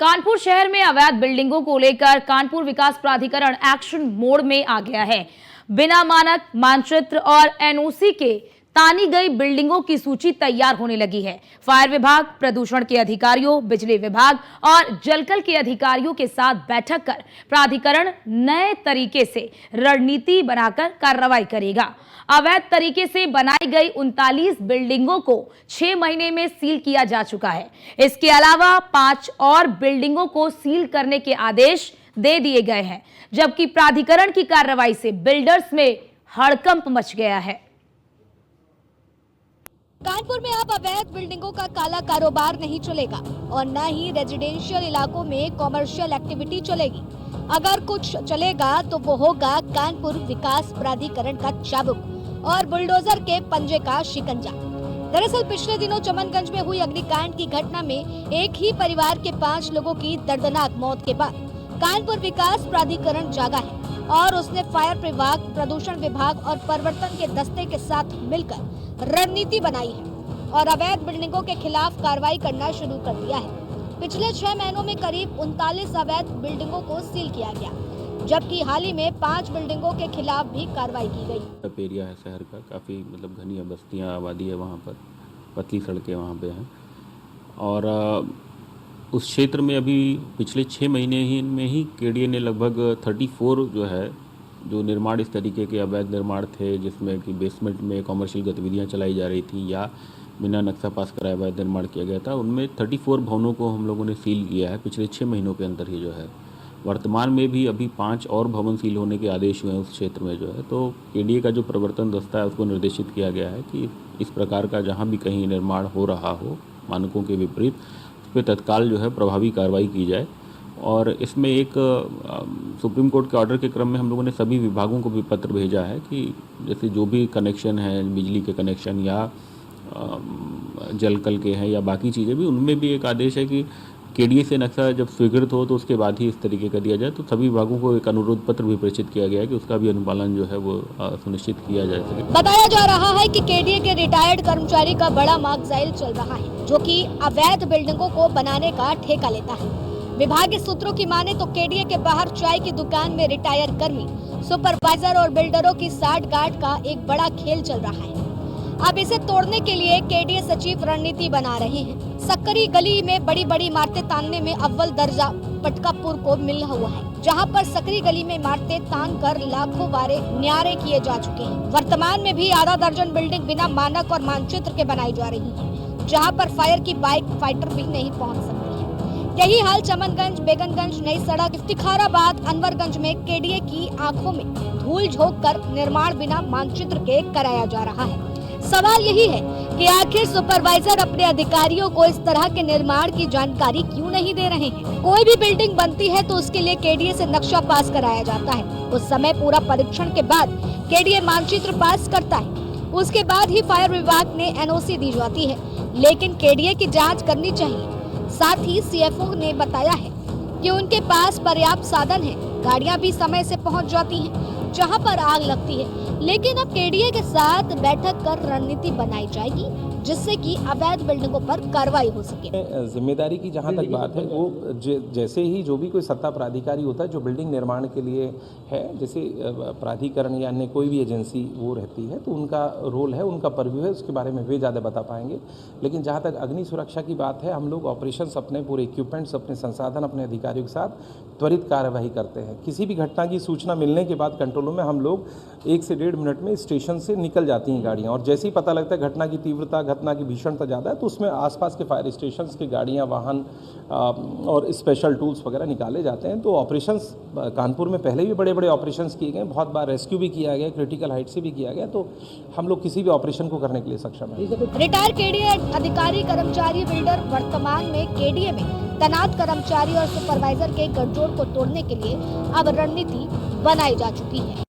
कानपुर शहर में अवैध बिल्डिंगों को लेकर कानपुर विकास प्राधिकरण एक्शन मोड में आ गया है। बिना मानक मानचित्र और एनओसी के तानी गई बिल्डिंगों की सूची तैयार होने लगी है। फायर विभाग, प्रदूषण के अधिकारियों, बिजली विभाग और जलकल के अधिकारियों के साथ बैठक कर प्राधिकरण नए तरीके से रणनीति बनाकर कार्रवाई करेगा। अवैध तरीके से बनाई गई 39 बिल्डिंगों को 6 महीने में सील किया जा चुका है। इसके अलावा 5 और बिल्डिंगों को सील करने के आदेश दे दिए गए हैं, जबकि प्राधिकरण की कार्रवाई से बिल्डर्स में हड़कंप मच गया है। कानपुर में अब अवैध बिल्डिंगों का काला कारोबार नहीं चलेगा और न ही रेजिडेंशियल इलाकों में कॉमर्शियल एक्टिविटी चलेगी। अगर कुछ चलेगा तो वो होगा कानपुर विकास प्राधिकरण का चाबुक और बुलडोजर के पंजे का शिकंजा। दरअसल पिछले दिनों चमनगंज में हुई अग्निकांड की घटना में एक ही परिवार के 5 लोगों की दर्दनाक मौत के बाद कानपुर विकास प्राधिकरण जागा है और उसने फायर विभाग, प्रदूषण विभाग और प्रवर्तन के दस्ते के साथ मिलकर रणनीति बनाई है और अवैध बिल्डिंगों के खिलाफ कार्रवाई करना शुरू कर दिया है। पिछले 6 महीनों में करीब 39 अवैध बिल्डिंगों को सील किया गया, जबकि हाल ही में 5 बिल्डिंगों के खिलाफ भी कार्रवाई की गई। एरिया है शहर का, काफ़ी घनी बस्तियाँ, आबादी है वहाँ पर, पतली सड़कें वहाँ पे हैं और उस क्षेत्र में अभी पिछले 6 महीने में ही केडीए ने लगभग 34 जो निर्माण इस तरीके के अवैध निर्माण थे, जिसमें कि बेसमेंट में कॉमर्शियल गतिविधियां चलाई जा रही थी या बिना नक्शा पास कराए अवैध निर्माण किया गया था, उनमें 34 भवनों को हम लोगों ने सील किया है पिछले 6 महीनों के अंदर ही है। वर्तमान में भी अभी 5 और भवन सील होने के आदेश हुए हैं उस क्षेत्र में है। तो केडीए का जो प्रवर्तन दस्ता है उसको निर्देशित किया गया है कि इस प्रकार का जहाँ भी कहीं निर्माण हो रहा हो मानकों के विपरीत, उस पर तत्काल प्रभावी कार्रवाई की जाए। और इसमें एक सुप्रीम कोर्ट के ऑर्डर के क्रम में हम लोगों ने सभी विभागों को भी पत्र भेजा है कि जैसे जो भी कनेक्शन है, बिजली के कनेक्शन या जलकल के हैं या बाकी चीज़ें भी, उनमें भी एक आदेश है कि केडीए से नक्शा जब स्वीकृत हो तो उसके बाद ही इस तरीके का दिया जाए। तो सभी विभागों को एक अनुरोध पत्र भी प्रेषित किया गया है कि उसका भी अनुपालन वो सुनिश्चित किया जा सके। बताया जा रहा है कि केडीए के रिटायर्ड कर्मचारी का बड़ा मार्गजाइल चल रहा है, जो कि अवैध बिल्डिंगों को बनाने का ठेका लेता है। विभागीय सूत्रों की माने तो केडीए के बाहर चाय की दुकान में रिटायर कर्मी, सुपरवाइजर और बिल्डरों की साठ-गांठ का एक बड़ा खेल चल रहा है। अब इसे तोड़ने के लिए केडीए सचिव रणनीति बना रहे हैं। सक्करी गली में बड़ी-बड़ी इमारतें तानने में अव्वल दर्जा पटकापुर को मिला हुआ है, जहां पर सक्करी गली में इमारतें तान कर लाखों बारे न्यारे किए जा चुके हैं। वर्तमान में भी आधा दर्जन बिल्डिंग बिना मानक और मानचित्र के बनाई जा रही है, जहां पर फायर की बाइक फाइटर भी नहीं पहुंच सकती है। यही हाल चमनगंज, बेगमगंज, नई सड़क, इफ्तिखाराबाद, अनवरगंज में केडीए की आंखों में धूल झोंक कर निर्माण बिना मानचित्र के कराया जा रहा है। सवाल यही है कि आखिर सुपरवाइजर अपने अधिकारियों को इस तरह के निर्माण की जानकारी क्यों नहीं दे रहे हैं। कोई भी बिल्डिंग बनती है तो उसके लिए केडीए से नक्शा पास कराया जाता है। उस समय पूरा परीक्षण के बाद केडीए मानचित्र पास करता है, उसके बाद ही फायर विभाग ने एनओसी दी जाती है। लेकिन केडीए की जाँच करनी चाहिए। साथ ही सीएफओ ने बताया है कि उनके पास पर्याप्त साधन है, गाड़ियां भी समय से पहुंच जाती हैं जहां पर आग लगती है। लेकिन अब केडीए के साथ बैठक कर रणनीति बनाई जाएगी, जिससे कि अवैध बिल्डिंगों पर कार्रवाई हो सके। जिम्मेदारी की जहाँ तक बात है, वो जैसे ही जो भी कोई सत्ता प्राधिकारी होता है जो बिल्डिंग निर्माण के लिए है, जैसे प्राधिकरण या अन्य कोई भी एजेंसी वो रहती है, तो उनका रोल है, उनका परव्यू है, उसके बारे में वे ज़्यादा बता पाएंगे। लेकिन जहाँ तक अग्नि सुरक्षा की बात है, हम लोग ऑपरेशंस अपने पूरे इक्विपमेंट्स, अपने संसाधन, अपने अधिकारियों के साथ त्वरित कार्यवाही करते हैं। किसी भी घटना की सूचना मिलने के बाद कंट्रोल रूम में हम लोग 1 से 1.5 मिनट में स्टेशन से निकल जाती हैं गाड़ियाँ, और जैसे ही पता लगता है घटना की तीव्रता, घटना की भीषणता ज़्यादा है, तो उसमें आसपास के फायर स्टेशंस की गाड़ियाँ, वाहन और स्पेशल टूल्स वगैरह निकाले जाते हैं। तो ऑपरेशंस कानपुर में पहले भी बड़े-बड़े ऑपरेशंस किए गए, बहुत बार रेस्क्यू भी किया गया, क्रिटिकल हाइट से भी किया गया, तो हम लोग किसी भी ऑपरेशन को करने के लिए सक्षम हैं। रिटायर केडीए अधिकारी, कर्मचारी, बिल्डर वर्तमान में केडीए में तैनात कर्मचारी और सुपरवाइजर के गठजोड़ को तोड़ने के लिए अब रणनीति बनाई जा चुकी है।